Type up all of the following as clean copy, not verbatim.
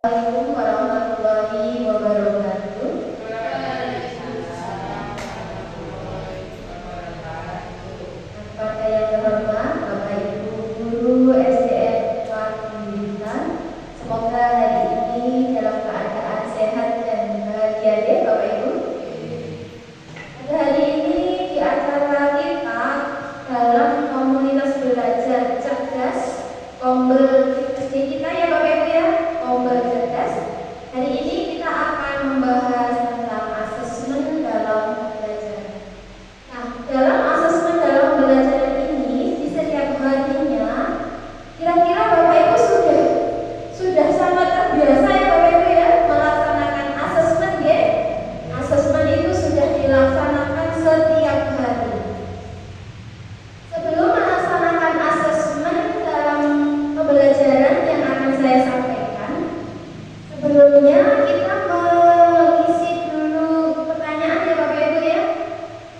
Assalamualaikum warahmatullahi wabarakatuh. Kepada yang terhormat Bapak Ibu Guru SDN Pendidikan, semoga hari ini dalam keadaan sehat dan bahagia ya Bapak Ibu. Pada hari ini di acara kita dalam komunitas belajar cerdas Kombel SD kita ya Bapak Ibu ya, Kombel cerdas. Hari ini kita akan membahas tentang asesmen dalam belajar. Nah, dalam asesmen dalam belajar ini di setiap harinya, kira-kira Bapak Ibu sudah sangat terbiasa ya Bapak Ibu ya melaksanakan asesmen ya. Asesmen itu sudah dilaksanakan setiap hari. Sebelum melaksanakan asesmen dalam pembelajaran yang akan saya sampaikan, sebelumnya kita mengisi dulu pertanyaan ya Bapak Ibu ya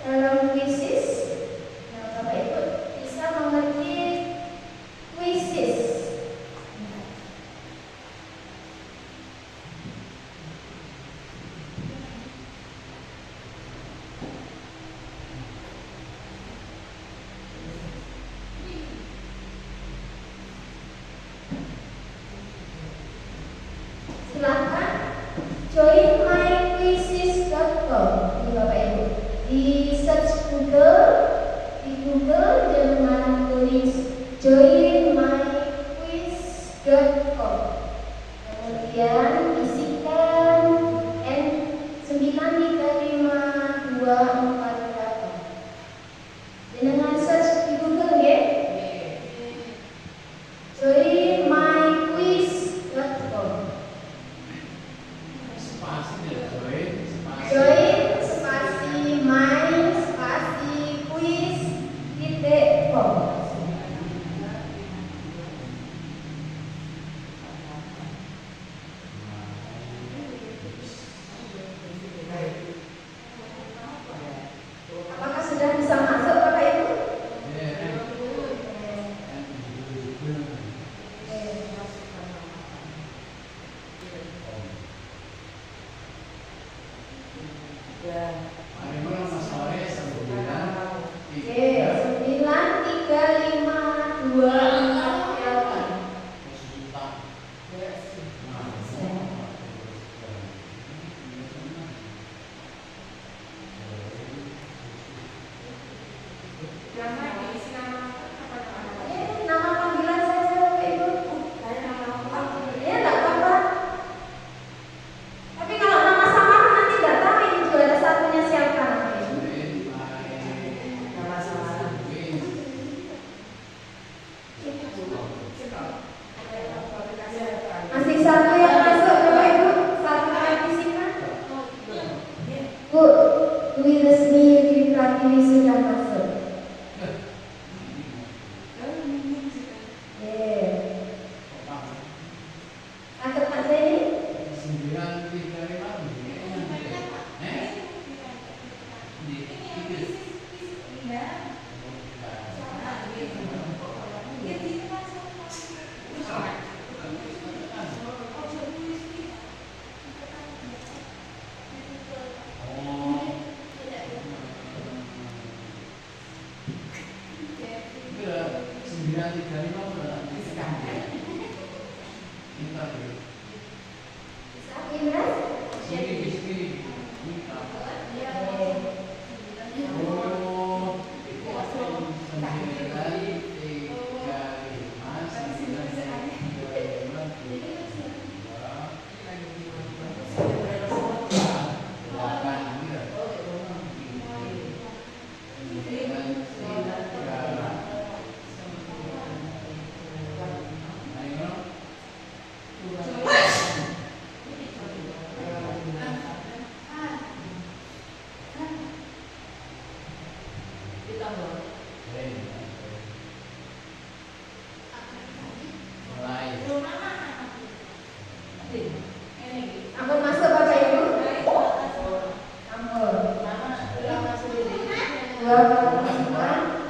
dalam kuisis. Nah, Bapak Ibu bisa mengerti kuisis. Silakan join myquizzes.com ini Bapak Ibu. Di search Google, di Google dengan tulis join myquiz.com. Kemudian isikan N93524. Dengan search di Google ya. Join myquiz.com. Join spasi my spasi quiz.com. Apakah sudah bisa masuk Bapak Ibu? Oke, 93524. Nama panggilan saja Bapak Ibu. Ya enggak apa-apa. Tapi kalau nama samaran nanti enggak tahu ini juara satunya siapa namanya. Masih satu yang masuk Bapak Ibu, satu lagi siapa? Bu Dwi Resmi Dwi Pratiwi sudah masuk. Angkat Pak Zaini. Bisa Imran? Ampun masuk Bapak Ibu. Ampun. Dua pertemuan.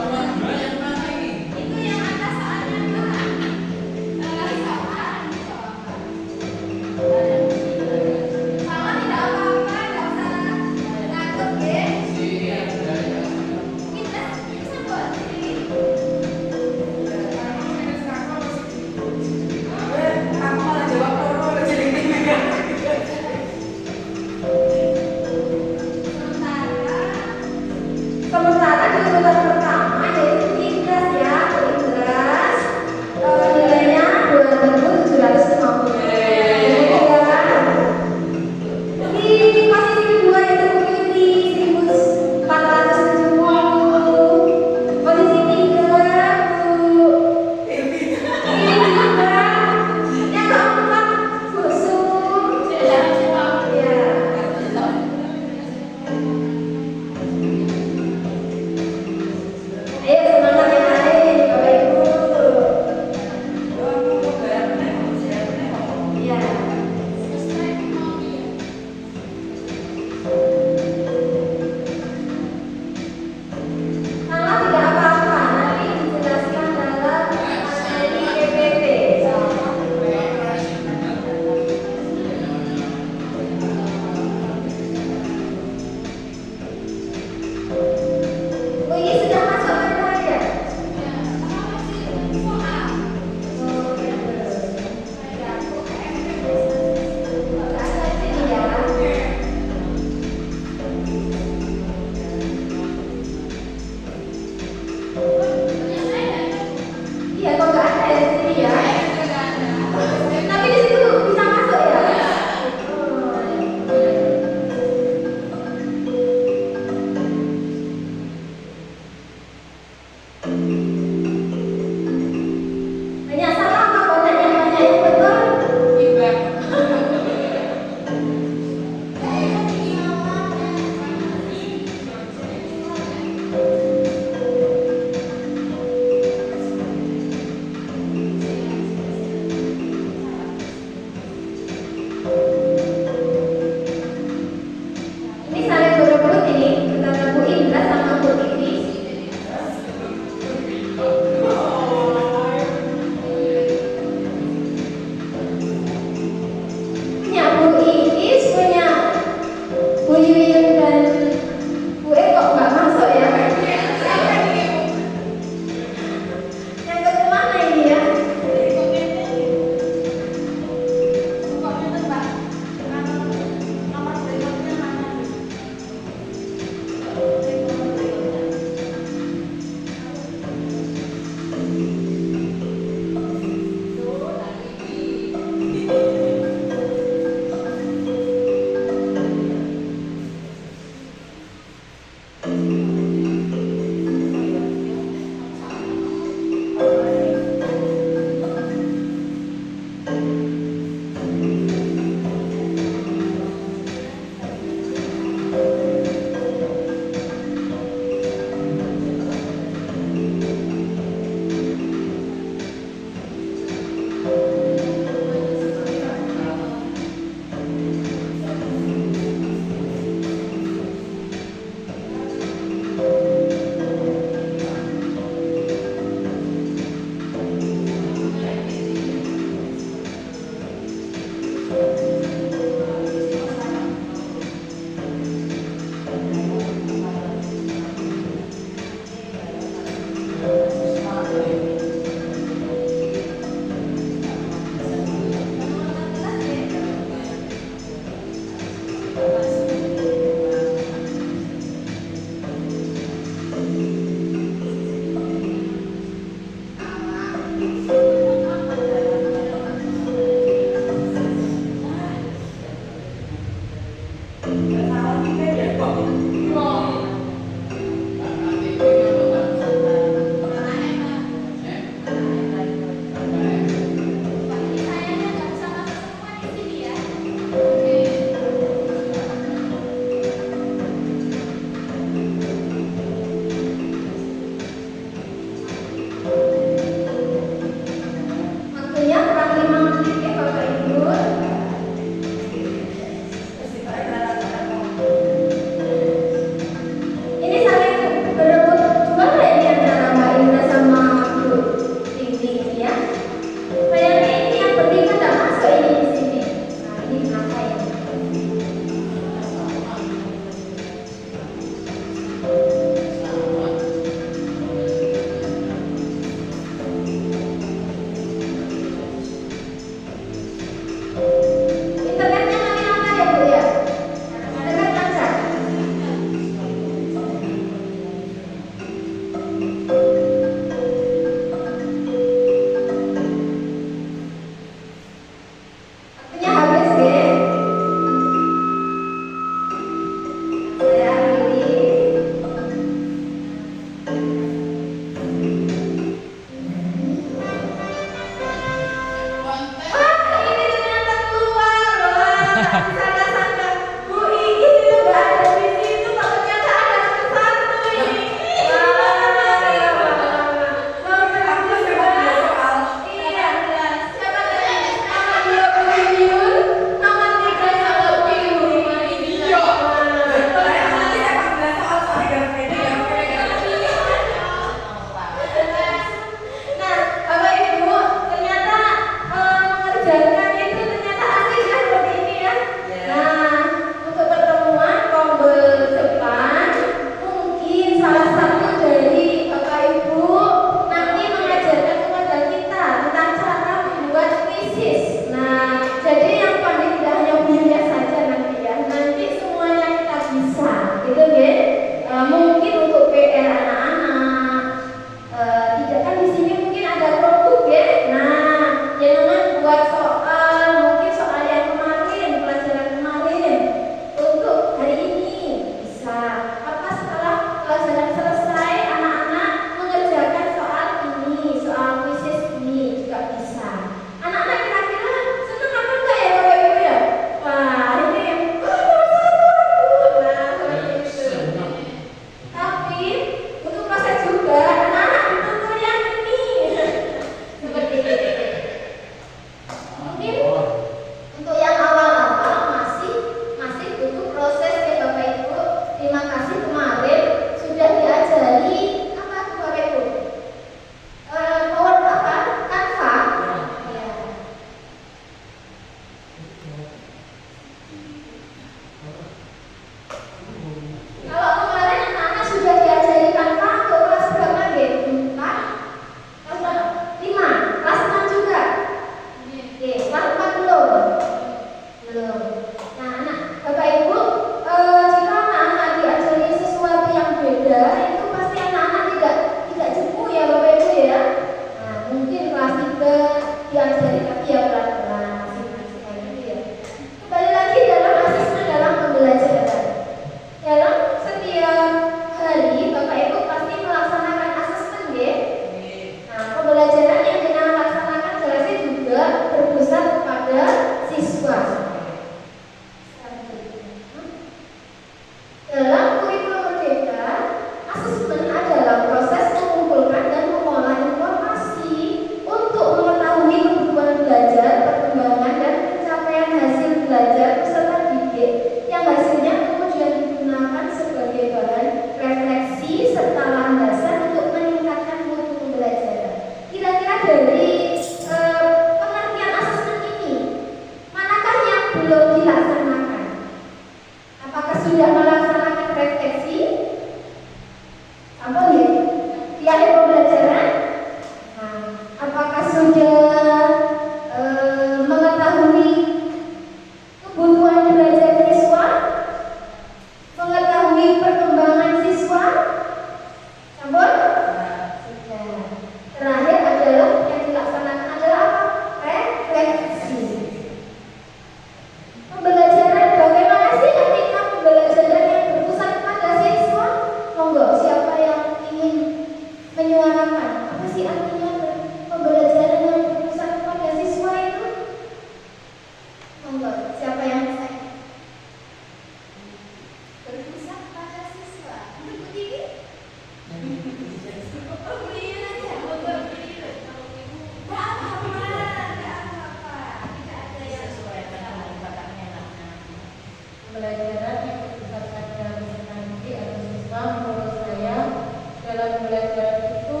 pembelajaran itu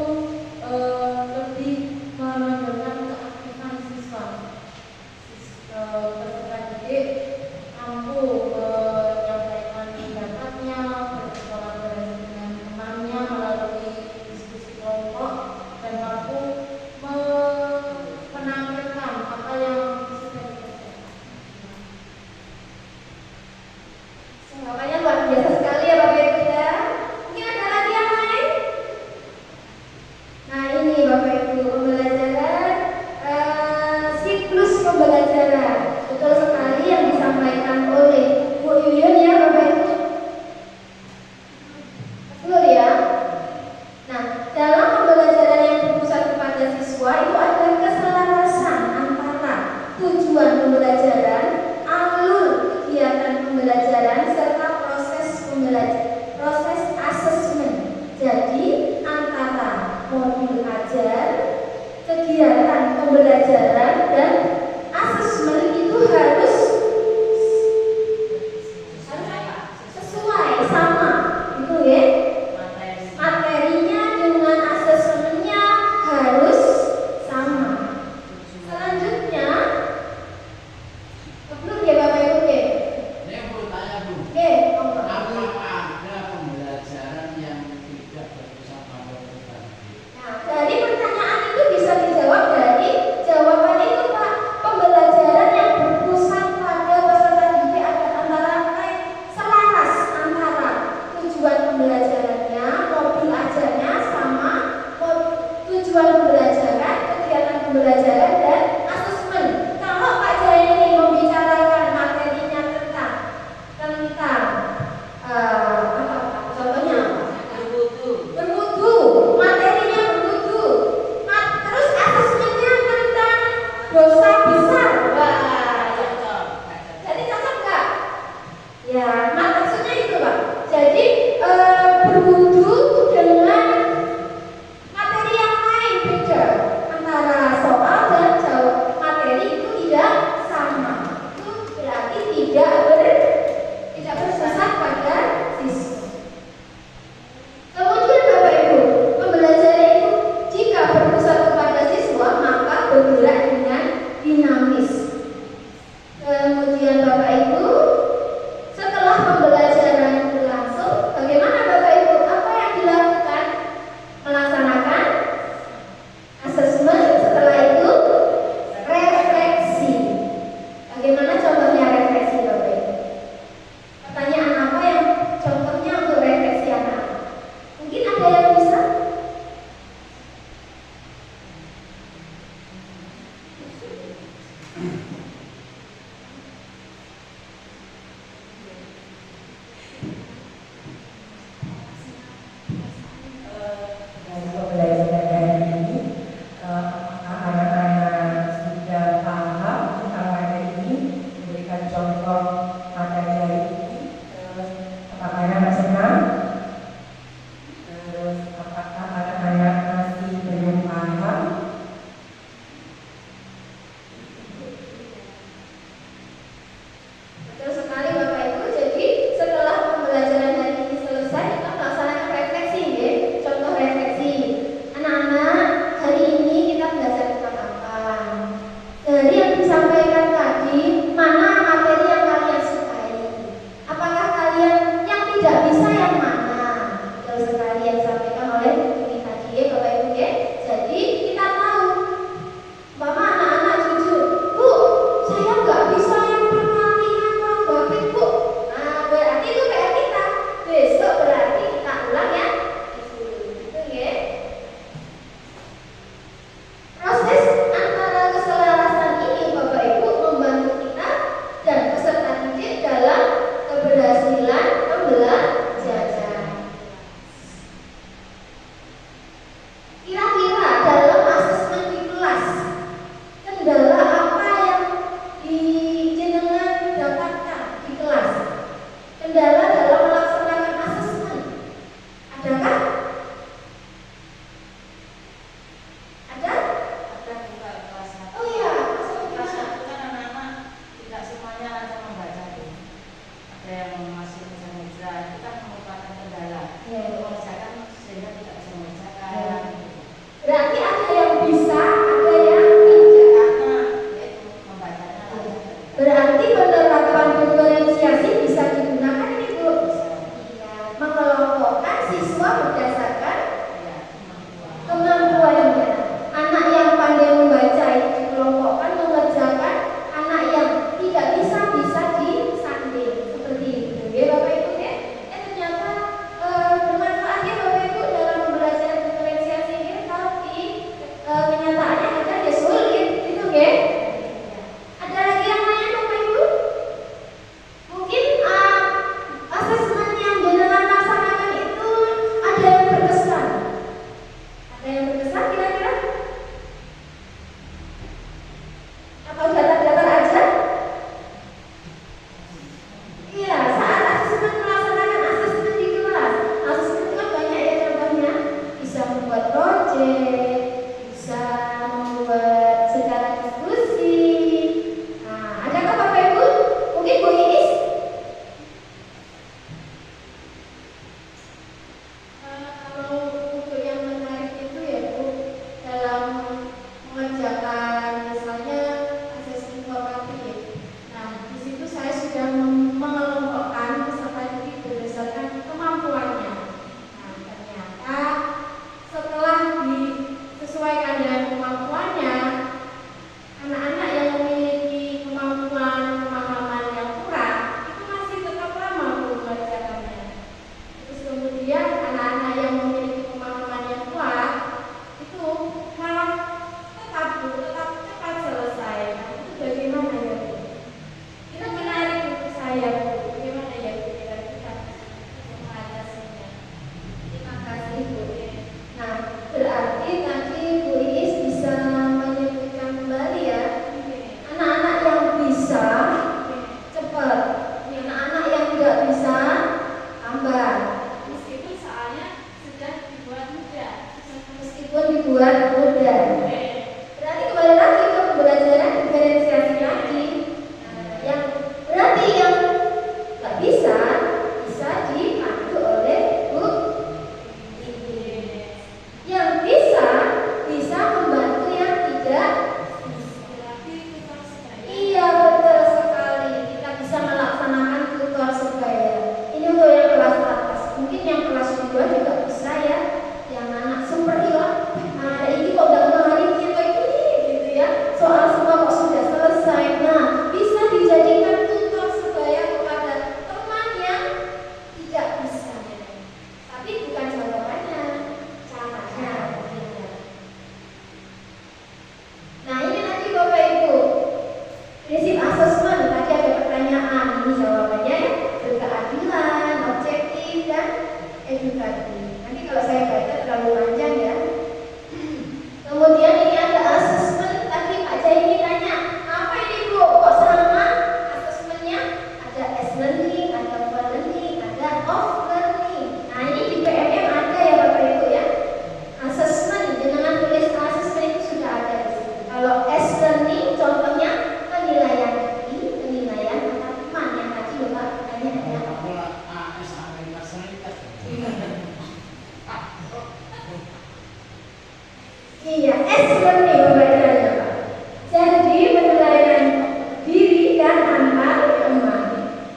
lebih menonjolkan keaktifan siswa. Peserta didik mampu menyampaikan pendapatnya, berkolaborasi dengan temannya melalui diskusi kelompok, dan mampu menampilkan apa yang sudah dikerjakan. Jawabannya luar biasa sekali ya Bapak Ibu ya. Mungkin ada lagi yang lain? Nah ini Bapak Ibu, pembelajaran siklus pembelajaran. Betul sekali yang disampaikan oleh Bu Yuyun ya Bapak Ibu. Betul ya. Nah, dalam pembelajaran yang berpusat kepada siswa itu ada keselarasan antara tujuan pembelajaran, alur kegiatan pembelajaran, serta proses asesmen. Jadi antara modul ajar, kegiatan pembelajaran, dan asesmen itu harus sesuai sama, gitu ya. Materinya dengan asesmennya harus sama. Selanjutnya, belum ya Bapak Ibu ya? Saya mau tanya Bu, Oke, monggo. apakah ada pembelajaran yang tidak berpusat pada peserta didik? Nah, dari pertanyaan itu bisa dijawab dari jawaban itu Pak. Pembelajaran yang berpusat pada peserta didik antara lain selaras antara tujuan pembelajarannya, modul ajarnya sama tujuan pembelajaran, kegiatan pembelajaran, dan asesmen. Kalau Pak Jaya ini membicarakan materinya tentang apa Pak? Contohnya apa? Berwudu, materinya berwudu. Terus asesmennya tentang dosa besar. Wah, jadi cocok nggak? Ya, maksudnya itu Pak. Jadi berwudu berarti tadi Bu Iis bisa menyebutkan kembali ya. Anak-anak yang bisa cepat, anak-anak yang tidak bisa lambat. Meskipun soalnya sudah dibuat mudah. Meskipun dibuat mudah. Berarti kembali lagi ke pembelajaran diferensiasi tadi. Yang berarti yang nggak bisa dipandu oleh Bu Iis. Yang bisa membantu yang tidak bisa. Iya, betul sekali. Kita bisa melaksanakan tutor sebaya. Ini untuk yang kelas atas. Mungkin yang kelas 2 juga bisa ya. Yang anak super hilang. Nah, ini kok udah kemarin kita ini gitu ya. Soal semua kok sudah selesai. Nah, bisa dijadikan tutor sebaya kepada teman yang tidak bisa. Tapi bukan jawabannya, caranya. Nah, ini nanti Bapak Ibu. Prinsip asesmen tadi ada pertanyaan, ini jawabannya ya, berkeadilan, objektif dan edukatif. Nanti kalau saya baca terlalu panjang ya. Kemudian ini ada asesmen, tadi Pak Jaini tanya, apa ini Bu? Kok sama asesmennya? Ada S-learning, ada for-learning, ada off-learning. Nah, ini di PMM ada ya Bapak Ibu ya. Asesmen, dengan tulis asesmen itu sudah ada di sini. Kalau S-learning contohnya penilaian penilaian teman yang tadi loh Pak pertanyaannya. AS Amerika Serikat. Iya, S-learning pembelajarannya Pak. Jadi penilaian diri dan antar teman.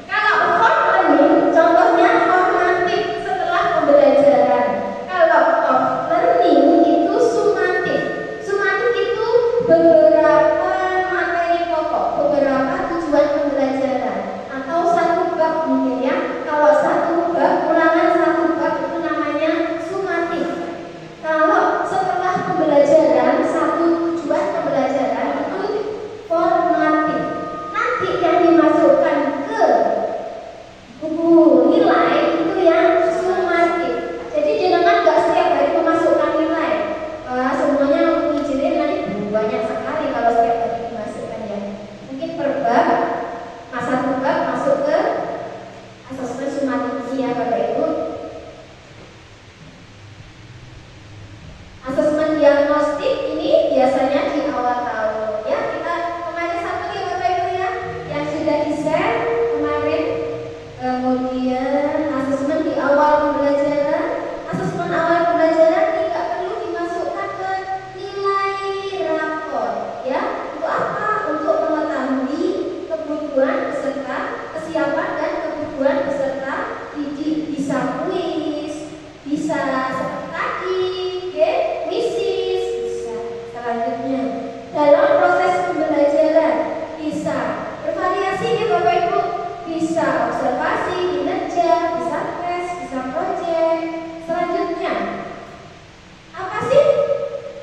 Kalau for-learning contohnya formatif setelah pembelajaran. Kalau off-learning itu sumatif. Sumatif itu beberapa materi pokok, beberapa tujuan pembelajaran atau satu bab mungkin ya. Kalau satu bab, ulangan satu bab itu namanya sumatif. Kalau setelah pembelajaran satu tujuan pembelajaran itu formatif. Nanti yang dimasukkan ke buku nilai itu yang sumatif. Jadi jangan nggak setiap hari memasukkan nilai. Semuanya izinin nanti banyak sekali kalau setiap hari dimasukkan ya. Mungkin per bab, satu bab masuk ke asesmen sumatif ya Bapak Ibu. Asesmen diagnostik ini biasanya di awal tahun ya. Kita kemarin satu nih Bapak Ibu ya yang sudah di-share kemarin. Kemudian asesmen di awal pembelajaran. Asesmen awal pembelajaran tidak perlu dimasukkan ke nilai rapor ya. Untuk apa? Untuk mengetahui kebutuhan peserta, kesiapan dan kebutuhan peserta didik. Bisa kuis, bisa seperti tadi, misis, bisa. Selanjutnya dalam proses pembelajaran bisa bervariasi ya Bapak Ibu. Bisa observasi, kinerja, bisa tes, bisa proyek. Selanjutnya apa sih?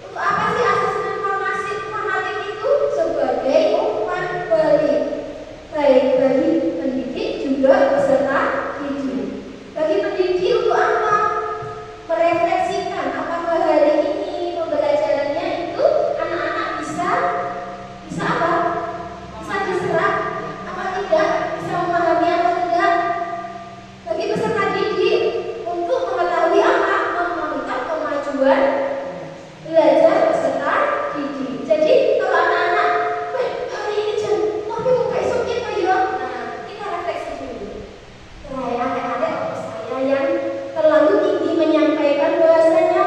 Untuk apa sih asesmen formatif itu? Sebagai umpan balik baik bagi pendidik juga peserta didik. Bagi pendidik untuk apa? Merefleksikan apakah hari ini pembelajarannya itu anak-anak bisa apa? Bisa diserap apa tidak? Bisa memahami atau tidak? Bagi peserta didik untuk mengetahui apa? Memonitor kemajuan belajar peserta didik. Jadi kalau anak-anak, hari ini tapi kok kayak esok kita ya? Nah, kita refleksi dulu. Saya adik-adik atau saya yang terlalu tinggi menyampaikan bahasanya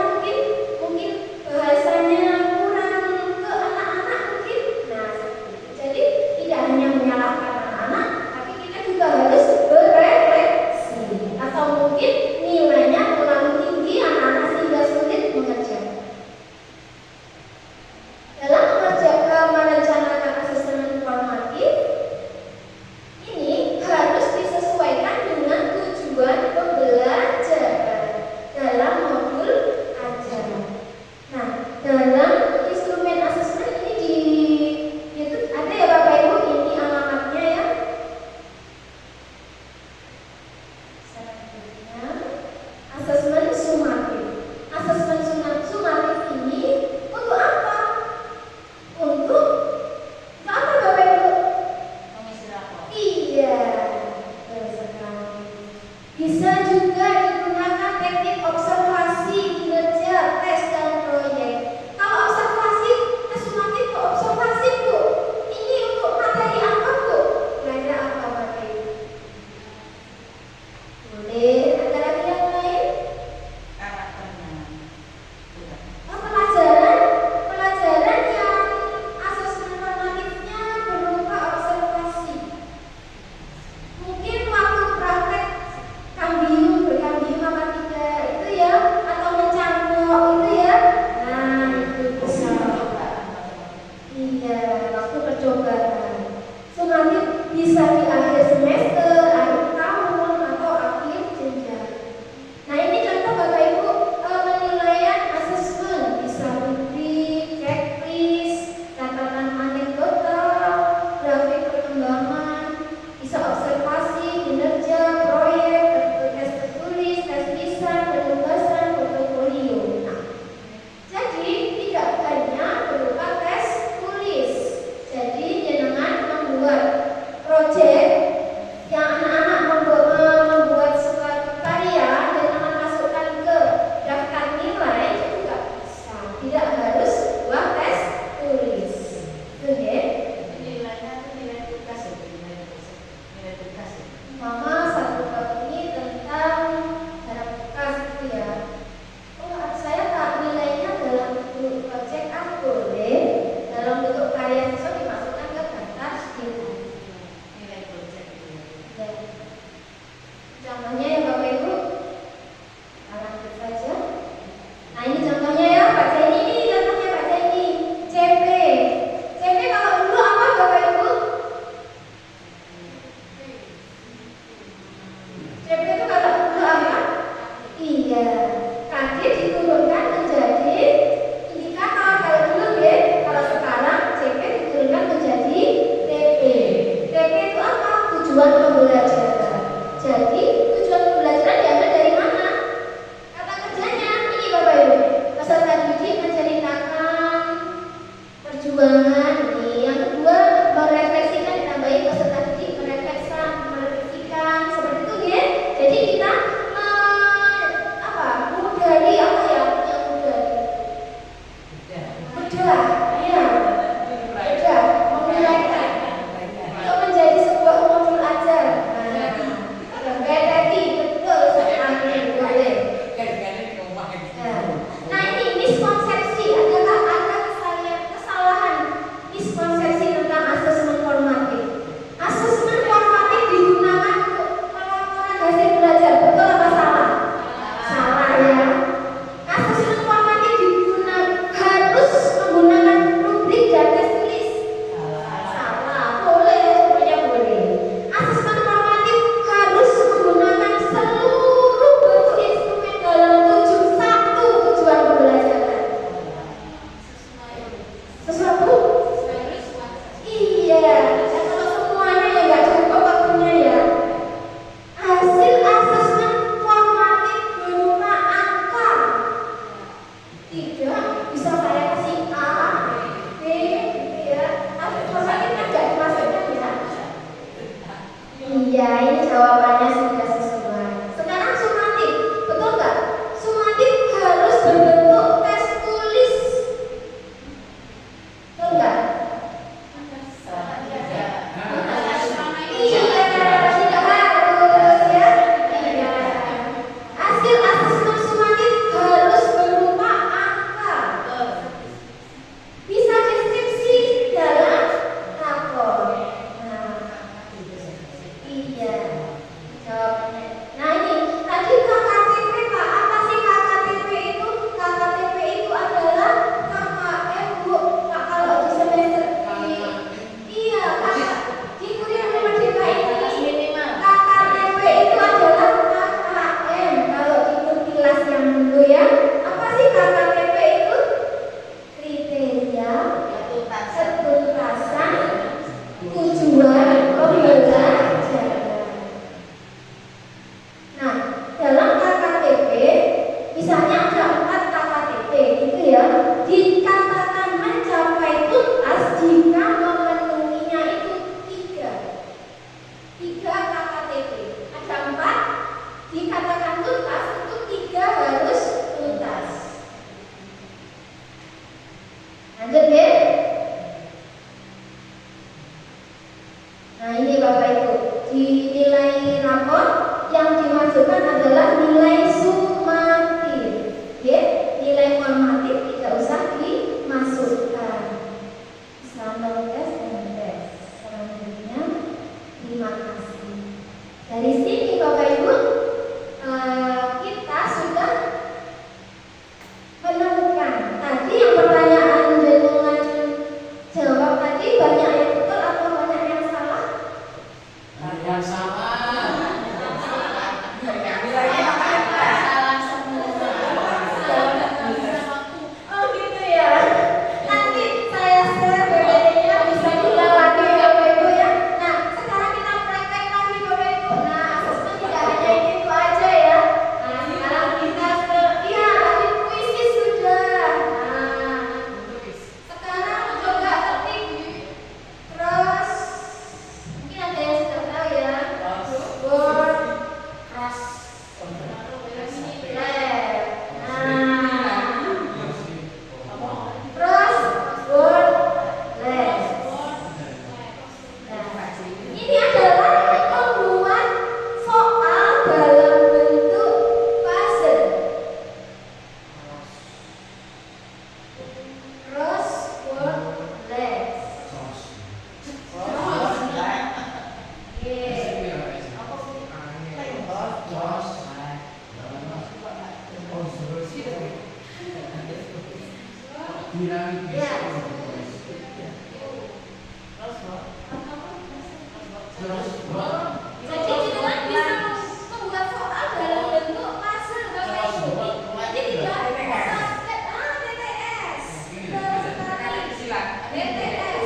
mungkin bahasanya kurang ke anak-anak mungkin. Nah, jadi tidak hanya menyalahkan anak-anak, tapi kita juga harus berefleksi. Atau mungkin nilainya terlalu tinggi anak-anak sehingga sulit mengerjakan. yang dulu ya. Apa sih KKTP itu? Kriteria ketuntasan tujuan pembelajaran. Nah, dalam KKTP misalnya ada 4 KKTP gitu ya, dikatakan mencapai tuntas jika memenuhinya itu 3 KKTP. Ada 4 dikatakan tuntas, itu 3 harus tuntas. Lanjut ya. Nah ini Bapak Ibu, di nilai rapor yang dimasukkan adalah nilai sumatif. Ya, nilai formatif tidak usah dimasukkan. Sampel tes dan tes. Selanjutnya, terima kasih. Dari sini Bapak Ibu, kita sudah menemukan tadi yang pertanyaan dengan jawab tadi banyak yang betul atau banyak yang salah? Yang salah. Oh gitu ya. Nanti saya share PPT-nya bisa diulang lagi ya Bapak Ibu ya. Nah sekarang kita praktek lagi Bapak Ibu. Nah asesmen tidak hanya itu aja ya. Nah sekarang kita ke tadi puisi sudah. Nah sekarang coba ketik. Terus mungkin ada yang sudah tahu ya. Word lab. Terus word lab. Ini adalah membuat soal dalam bentuk puzzle. Terus word lab. Jadi kita bisa membuat soal dalam bentuk puzzle Bapak Ibu. Jadi tidak sampai TTS. Terus sekali TTS.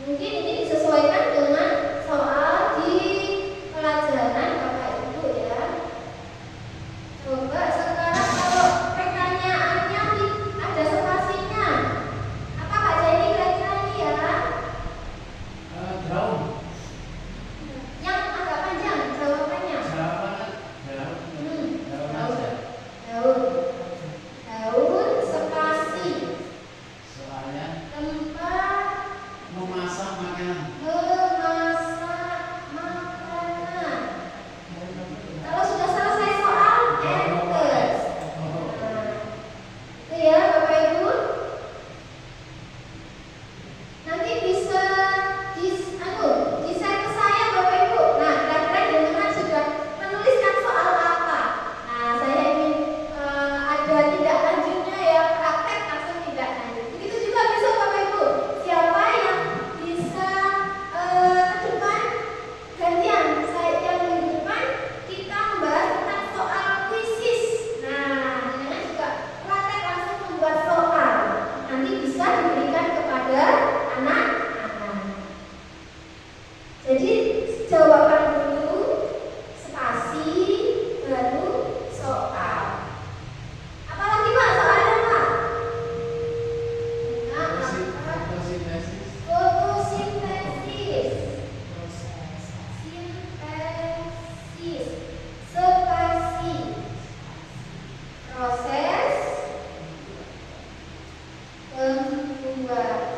Mungkin ini disesuaikan dengan soal di pelajaran Bapak Ibu ya. Coba sekarang kalau pertanyaannya ada spasinya, apa Kak Jenny kira-kira nih ya? Jauh. Yang agak panjang jawabannya. Jawabannya jauh. Jauh aja. Daun spasi Soalnya tempat memasak makanan. memasak makanan. Kalau sudah selesai soal, enter. Nah, itu ya Bapak Ibu. Nanti bisa di-share ke saya Bapak Ibu. Nah, kira-kira jenengan sudah menuliskan soal apa? Nah, saya ingin ada tindak lanjutnya ya, praktek langsung tindak lanjut. Begitu juga besok Bapak Ibu. Siapa yang bisa ke depan gantian saya yang minggu depan kita membahas tentang soal kuisis. Nah, jenengan juga praktek langsung membuat soal. Nanti bisa diberikan kepada anak-anak. Jadi jawaban dulu, spasi, baru soal. Apalagi Pak soalnya Pak? Nah, apa? Fotosintesis. Fotosintesis. Sintesis. Spasi. Proses pembuatan